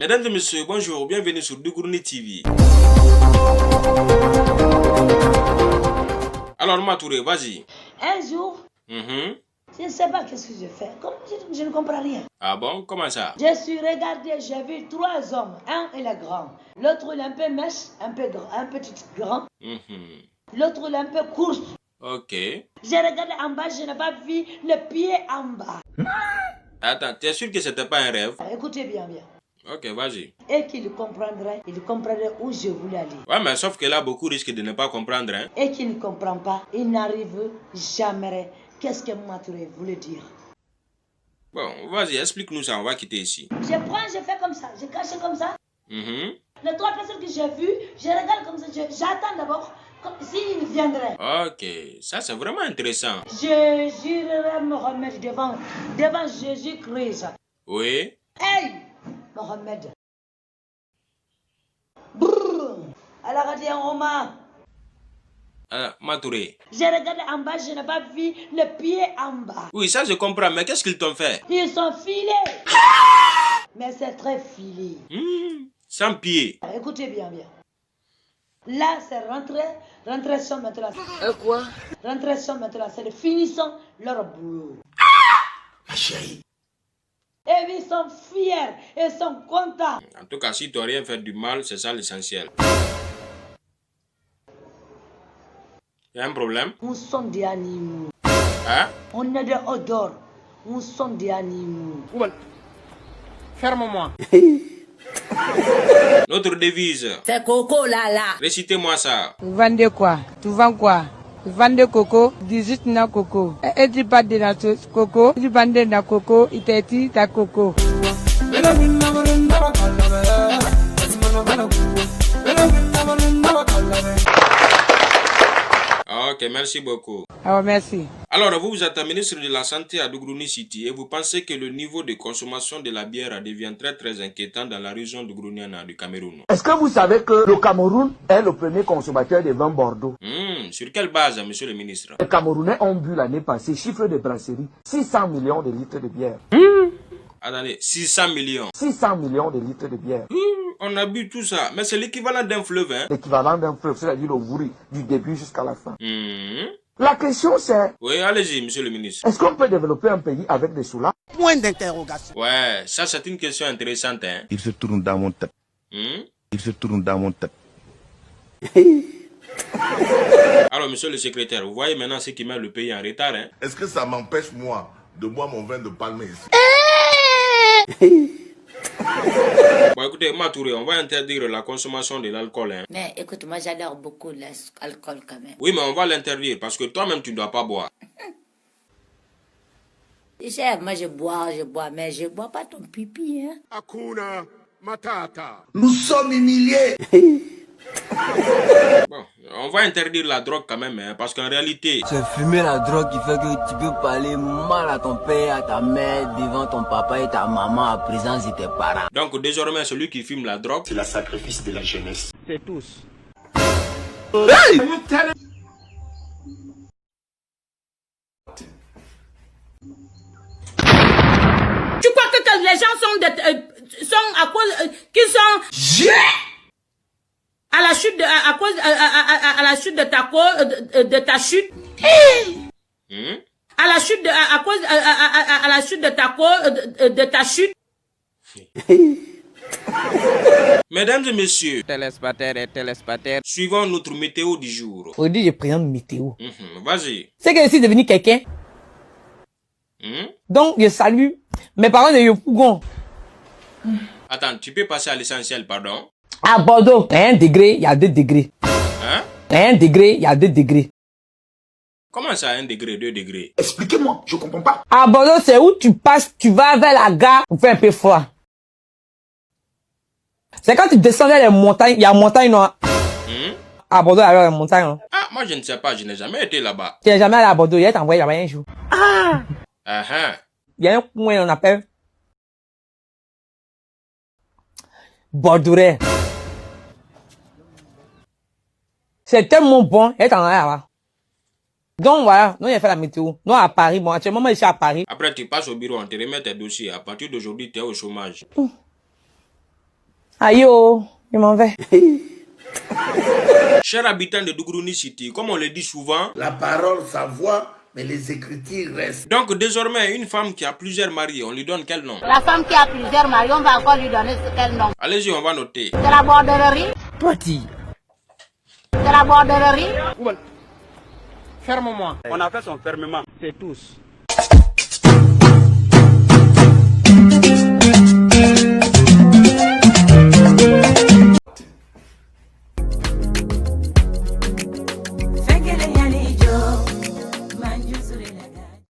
Mesdames et messieurs, bonjour, bienvenue sur Dougourni TV. Alors Matouré, vas-y. Un jour, je ne sais pas qu'est-ce que je fais. Je ne comprends rien. Ah bon, comment ça? Je suis regardé, j'ai vu 3 hommes. Un, il est grand. L'autre, il est un peu mince, un petit grand. L'autre, il est un peu court. Ok. J'ai regardé en bas, je n'ai pas vu le pied en bas. Attends, tu es sûr que c'était pas un rêve? Écoutez bien. Ok, vas-y. Et qu'il comprendrait où je voulais aller. Ouais, mais sauf que là, beaucoup risquent de ne pas comprendre, hein. Et qu'il ne comprend pas, il n'arrive jamais. Qu'est-ce que Matouré voulait dire? Bon, vas-y, explique-nous ça, on va quitter ici. Je prends, je fais comme ça, je cache comme ça. Mhm. Les 3 personnes que j'ai vues, je regarde comme ça, j'attends d'abord s'il viendrait. Ok, ça c'est vraiment intéressant. Je jurerai Mohamed devant Jésus-Christ. Oui. Hey, Mohamed. Brrr. Alors, on dit un Roma. Matouré. J'ai regardé en bas, je n'ai pas vu le pied en bas. Oui, ça je comprends, mais qu'est-ce qu'ils t'ont fait? Ils sont filés. Mais c'est très filé. Sans pied. Écoutez bien. Là, c'est rentrer sans maintenant. Quoi? Rentrer sans maintenant, c'est de finissant leur boulot. Ma chérie. Et ils sont fiers, ils sont contents. En tout cas, si tu n'as rien fait du mal, c'est ça l'essentiel. Il y a un problème? Nous sommes des animaux. Hein? On est des odeurs. Nous sommes des animaux. Ferme-moi. Notre devise. C'est Coco là. Récitez-moi ça. Vous vendez quoi? Tu vends quoi? Tu vendez coco, 18 na coco. Et tu parles de la coco, tu vends de la coco, il te dit ta coco. Ok, merci beaucoup. Ah, merci. Alors, vous êtes ministre de la Santé à Dougourni City et vous pensez que le niveau de consommation de la bière devient très inquiétant dans la région de Dougourniana du Cameroun. Est-ce que vous savez que le Cameroun est le premier consommateur de vin Bordeaux? Sur quelle base, monsieur le ministre? Les Camerounais ont bu l'année passée, chiffre de brasserie, 600 millions de litres de bière. Attendez, 600 millions. 600 millions de litres de bière. On a bu tout ça, mais c'est l'équivalent d'un fleuve, hein? L'équivalent d'un fleuve, c'est-à-dire le Wouri, du début jusqu'à la fin. La question c'est, Oui, allez-y, monsieur le ministre. est-ce qu'on peut développer un pays avec des sous-là? Point d'interrogation. Ouais, ça c'est une question intéressante, hein? Il se tourne dans mon tête. Il se tourne dans mon tête. Alors, monsieur le secrétaire, vous voyez maintenant ce qui met le pays en retard, hein? Est-ce que ça m'empêche, moi, de boire mon vin de palme ici? Bon, écoutez, Matouré, on va interdire la consommation de l'alcool, hein? Mais écoute, moi j'adore beaucoup l'alcool quand même. Oui, mais on va l'interdire parce que toi-même, tu ne dois pas boire. Moi je bois, mais je bois pas ton pipi, hein. Hakuna Matata. Nous sommes humiliés. Bon, on va interdire la drogue quand même, hein, parce qu'en réalité... C'est fumer la drogue qui fait que tu peux parler mal à ton père, à ta mère, devant ton papa et ta maman, à présence de tes parents. Donc désormais, celui qui fume la drogue... C'est le sacrifice de la jeunesse. C'est tous. Hey! Tu crois que les gens sont à cause qu'ils sont à la chute à cause à la chute de ta chute à la chute à cause à la chute de ta chute. Mesdames et messieurs, Téléspectateurs et téléspectateurs. suivons notre météo du jour. Aujourd'hui, je présente météo. Vas-y. C'est que je suis devenu quelqu'un. Donc, je salue mes parents de Yopougon. Attends, tu peux passer à l'essentiel, pardon? À Bordeaux, à 1 degré, il y a 2 degrés. Hein? À 1 degré, il y a 2 degrés. Comment ça, 1 degré, 2 degrés? Expliquez-moi, je comprends pas. À Bordeaux, c'est où tu passes, tu vas vers la gare, il fait un peu froid. C'est quand tu descends vers les montagnes, il y a une montagne noire. À Bordeaux, il y a une montagne. Hein. Ah, moi je ne sais pas, je n'ai jamais été là-bas. Tu n'es jamais allé à Bordeaux, il y a t'envoyé là-bas un jour. Il y a un coin, on appelle Bordeaux. C'est tellement bon, et t'en as là-bas. Donc voilà, nous avons fait la météo. Nous à Paris, bon actuellement moi je suis à Paris. 1 degré, 2 degrés. Comment ça, 1 degré, 2 degrés? Hein? Hein? Il y a un point, on appelle Bordeaux. C'est tellement bon, et t'en as là-bas. Donc voilà, nous avons fait la météo. Nous à Paris, bon actuellement moi je suis à Paris. Après, tu passes au bureau, on te remet tes dossiers. À partir d'aujourd'hui, tu es au chômage. Aïe oh, je m'en vais. Chers habitants de Dougrouni City, comme on le dit souvent, La parole, sa voix, mais les écritures restent. donc désormais, une femme qui a plusieurs maris, on lui donne quel nom? La femme qui a plusieurs maris, on va encore lui donner quel nom? Allez-y, on va noter. C'est la bordererie? Petit. C'est la bordererie? Ferme-moi. On a fait son fermement. C'est tous.